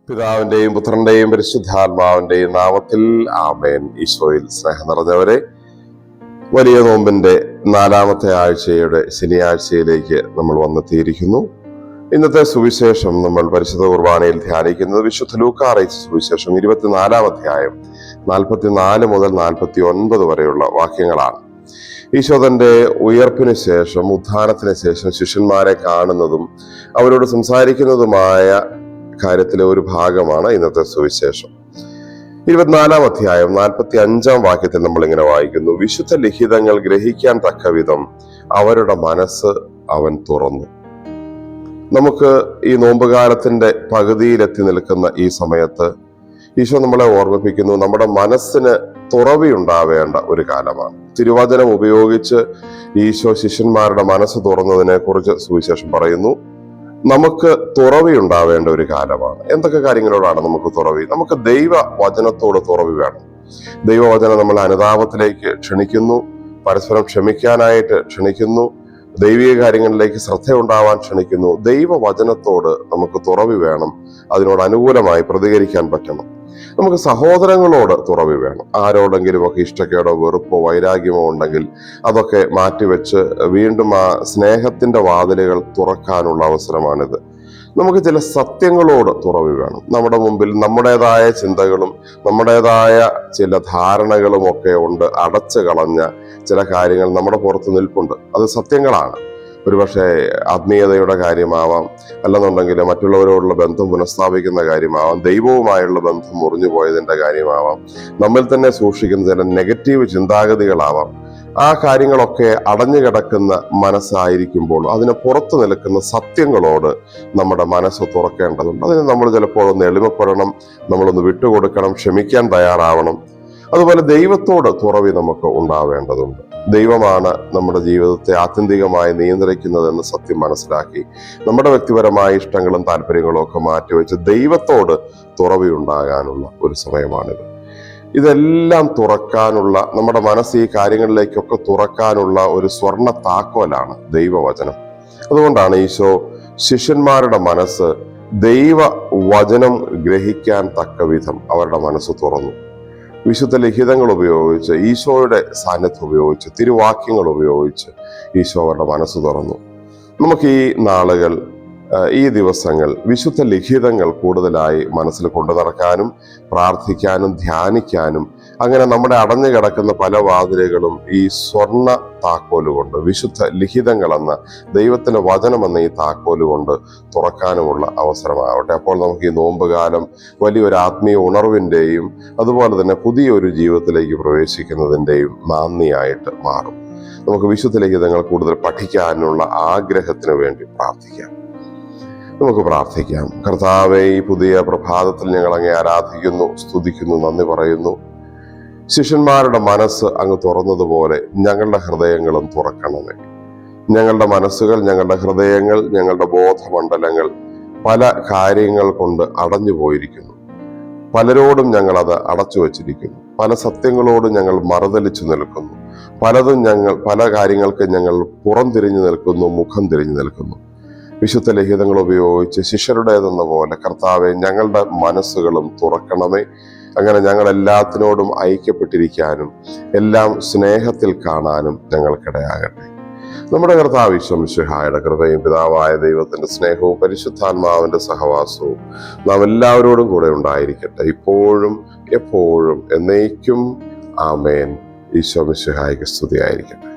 പിതാവിന്റെയും പുത്രന്റെയും പരിശുദ്ധാത്മാവിന്റെയും നാമത്തിൽ ആമേൻ. ഈശോയിൽ സ്നേഹം നിറഞ്ഞവരെ, വലിയ നോമ്പിന്റെ 4-ാമത്തെ ആഴ്ചയുടെ ശനിയാഴ്ചയിലേക്ക് നമ്മൾ വന്നെത്തിയിരിക്കുന്നു. ഇന്നത്തെ സുവിശേഷം നമ്മൾ പരിശുദ്ധ കുർബാനയിൽ ധ്യാനിക്കുന്നത് വിശുദ്ധ ലൂക്കാ അറിയിച്ച സുവിശേഷം 24-ാം അധ്യായം 44 മുതൽ 49 വരെയുള്ള വാക്യങ്ങളാണ്. ഈശോ തന്റെ ഉയർപ്പിന് ശേഷം, ഉത്ഥാനത്തിന് ശേഷം ശിഷ്യന്മാരെ കാണുന്നതും അവരോട് സംസാരിക്കുന്നതുമായ കാര്യത്തിലെ ഒരു ഭാഗമാണ് ഇന്നത്തെ സുവിശേഷം. 24-ാം അധ്യായം 45-ാം വാക്യത്തിൽ നമ്മൾ ഇങ്ങനെ വായിക്കുന്നു: വിശുദ്ധ ലിഖിതങ്ങൾ ഗ്രഹിക്കാൻ തക്ക വിധം അവരുടെ മനസ്സ് അവൻ തുറന്നു. നമുക്ക് ഈ നോമ്പുകാലത്തിന്റെ പകുതിയിലെത്തി നിൽക്കുന്ന ഈ സമയത്ത് ഈശോ നമ്മളെ ഓർമ്മിപ്പിക്കുന്നു, നമ്മുടെ മനസ്സിന് തുറവിയുണ്ടാവേണ്ട ഒരു കാലമാണ്. തിരുവചനം ഉപയോഗിച്ച് ഈശോ ശിഷ്യന്മാരുടെ മനസ്സ് തുറന്നതിനെ കുറിച്ച് സുവിശേഷം പറയുന്നു. നമുക്ക് തുറവിയുണ്ടാവേണ്ട ഒരു കാലമാണ്. എന്തൊക്കെ കാര്യങ്ങളോടാണ് നമുക്ക് തുറവി? നമുക്ക് ദൈവവചനത്തോട് തുറവി വേണം. ദൈവവചനം നമ്മളെ അനുതാപത്തിലേക്ക് ക്ഷണിക്കുന്നു, പരസ്പരം ക്ഷമിക്കാനായിട്ട് ക്ഷണിക്കുന്നു, ദൈവിക കാര്യങ്ങളിലേക്ക് ശ്രദ്ധയുണ്ടാവാൻ ക്ഷണിക്കുന്നു. ദൈവവചനത്തോട് നമുക്ക് തുറവി വേണം. അതിനോട് അനുകൂലമായി പ്രതികരിക്കാൻ പറ്റണം. നമുക്ക് സഹോദരങ്ങളോട് തുറവി വേണം. ആരോടെങ്കിലുമൊക്കെ ഇഷ്ടക്കേടോ വെറുപ്പോ വൈരാഗ്യമോ ഉണ്ടെങ്കിൽ അതൊക്കെ മാറ്റിവെച്ച് വീണ്ടും ആ സ്നേഹത്തിന്റെ വാതിലുകൾ തുറക്കാനുള്ള അവസരമാണിത്. നമുക്ക് ചില സത്യങ്ങളോട് തുറവി വേണം. നമ്മുടെ മുമ്പിൽ നമ്മുടേതായ ചിന്തകളും നമ്മുടേതായ ചില ധാരണകളും ഒക്കെ ഉണ്ട്. അടച്ചു കളഞ്ഞ ചില കാര്യങ്ങൾ നമ്മുടെ പുറത്ത് നിൽപ്പുണ്ട്. അത് സത്യങ്ങളാണ്. ഒരുപക്ഷെ ആത്മീയതയുടെ കാര്യമാവാം, അല്ലെന്നുണ്ടെങ്കിൽ മറ്റുള്ളവരോടുള്ള ബന്ധം പുനഃസ്ഥാപിക്കുന്ന കാര്യമാവാം, ദൈവവുമായുള്ള ബന്ധം മുറിഞ്ഞു പോയതിന്റെ കാര്യമാവാം, നമ്മിൽ തന്നെ സൂക്ഷിക്കുന്ന ചില നെഗറ്റീവ് ചിന്താഗതികളാവാം. ആ കാര്യങ്ങളൊക്കെ അടഞ്ഞു കിടക്കുന്ന മനസ്സായിരിക്കുമ്പോൾ അതിന് പുറത്തു നിൽക്കുന്ന സത്യങ്ങളോട് നമ്മുടെ മനസ്സ് തുറക്കേണ്ടതുണ്ട്. അതിന് നമ്മൾ ചിലപ്പോഴൊന്ന് എളിമപ്പെടണം, നമ്മളൊന്ന് വിട്ടുകൊടുക്കണം, ക്ഷമിക്കാൻ തയ്യാറാവണം. അതുപോലെ ദൈവത്തോട് തുറവി നമുക്ക് ഉണ്ടാവേണ്ടതുണ്ട്. ദൈവമാണ് നമ്മുടെ ജീവിതത്തെ ആത്യന്തികമായി നിയന്ത്രിക്കുന്നതെന്ന് സത്യം മനസ്സിലാക്കി നമ്മുടെ വ്യക്തിപരമായ ഇഷ്ടങ്ങളും താല്പര്യങ്ങളും ഒക്കെ മാറ്റിവെച്ച് ദൈവത്തോട് തുറവി ഉണ്ടാകാനുള്ള ഒരു സമയമാണിത്. ഇതെല്ലാം തുറക്കാനുള്ള, നമ്മുടെ മനസ്സ് ഈ കാര്യങ്ങളിലേക്കൊക്കെ തുറക്കാനുള്ള ഒരു സ്വർണ്ണ താക്കോലാണ് ദൈവവചനം. അതുകൊണ്ടാണ് ഈശോ ശിഷ്യന്മാരുടെ മനസ്സ് ദൈവവചനം ഗ്രഹിക്കാൻ തക്ക വിധം അവരുടെ മനസ്സ് തുറന്നു. വിശുദ്ധ ലിഖിതങ്ങൾ ഉപയോഗിച്ച്, ഈശോയുടെ സാന്നിധ്യം ഉപയോഗിച്ച്, തിരുവാക്യങ്ങൾ ഉപയോഗിച്ച് ഈശോ അവരുടെ മനസ്സ് തുറന്നു. നമുക്ക് ഈ നാളുകൾ, ഈ ദിവസങ്ങൾ വിശുദ്ധ ലിഖിതങ്ങൾ കൂടുതലായി മനസ്സിൽ കൊണ്ടു നടക്കാനും പ്രാർത്ഥിക്കാനും ധ്യാനിക്കാനും, അങ്ങനെ നമ്മുടെ അടഞ്ഞു കിടക്കുന്ന പല വാതിലുകളും ഈ സ്വർണ്ണ താക്കോലുകൊണ്ട്, വിശുദ്ധ ലിഖിതങ്ങൾ എന്ന ദൈവത്തിന്റെ വചനമെന്ന ഈ താക്കോലുകൊണ്ട് തുറക്കാനുമുള്ള അവസരമാവട്ടെ. അപ്പോൾ നമുക്ക് ഈ നോമ്പുകാലം വലിയൊരു ആത്മീയ ഉണർവിന്റെയും അതുപോലെ തന്നെ പുതിയൊരു ജീവിതത്തിലേക്ക് പ്രവേശിക്കുന്നതിൻ്റെയും നാന്ദിയായിട്ട് മാറും. നമുക്ക് വിശുദ്ധ ലിഖിതങ്ങൾ കൂടുതൽ പഠിക്കാനുള്ള ആഗ്രഹത്തിന് വേണ്ടി പ്രാർത്ഥിക്കാം. നമുക്ക് പ്രാർത്ഥിക്കാം. കർത്താവേ, ഈ പുതിയ പ്രഭാതത്തിൽ ഞങ്ങൾ അങ്ങേ ആരാധിക്കുന്നു, സ്തുതിക്കുന്നു, നന്ദി പറയുന്നു. ശിഷ്യന്മാരുടെ മനസ്സ് അങ്ങ് തുറന്നതുപോലെ ഞങ്ങളുടെ ഹൃദയങ്ങളും തുറക്കണമേ. ഞങ്ങളുടെ മനസ്സുകൾ, ഞങ്ങളുടെ ഹൃദയങ്ങൾ, ഞങ്ങളുടെ ബോധമണ്ഡലങ്ങൾ പല കാര്യങ്ങൾ കൊണ്ട് അടഞ്ഞു പോയിരിക്കുന്നു. പലരോടും ഞങ്ങൾ അത് അടച്ചു വച്ചിരിക്കുന്നു. പല സത്യങ്ങളോടും ഞങ്ങൾ മറുതലിച്ചു നിൽക്കുന്നു. പല കാര്യങ്ങൾക്ക് ഞങ്ങൾ പുറംതിരിഞ്ഞു നിൽക്കുന്നു, മുഖം തിരിഞ്ഞു നിൽക്കുന്നു. വിശുദ്ധ ലിഖിതങ്ങൾ ഉപയോഗിച്ച് ശിഷ്യരുടേതെന്ന പോലെ കർത്താവെ, ഞങ്ങളുടെ മനസ്സുകളും തുറക്കണമേ. അങ്ങനെ ഞങ്ങൾ എല്ലാത്തിനോടും ഐക്യപ്പെട്ടിരിക്കാനും എല്ലാം സ്നേഹത്തിൽ കാണാനും ഞങ്ങൾക്കിടയാകട്ടെ. നമ്മുടെ കർത്താവ് ഈശോ മിശിഹായുടെ കൃപയും പിതാവായ ദൈവത്തിന്റെ സ്നേഹവും പരിശുദ്ധാത്മാവിന്റെ സഹവാസവും നാം എല്ലാവരോടും കൂടെ ഉണ്ടായിരിക്കട്ടെ, ഇപ്പോഴും എപ്പോഴും എന്നേക്കും. ആമേൻ. ഈശോ മിശിഹായ്ക്ക് സ്തുതിയായിരിക്കട്ടെ.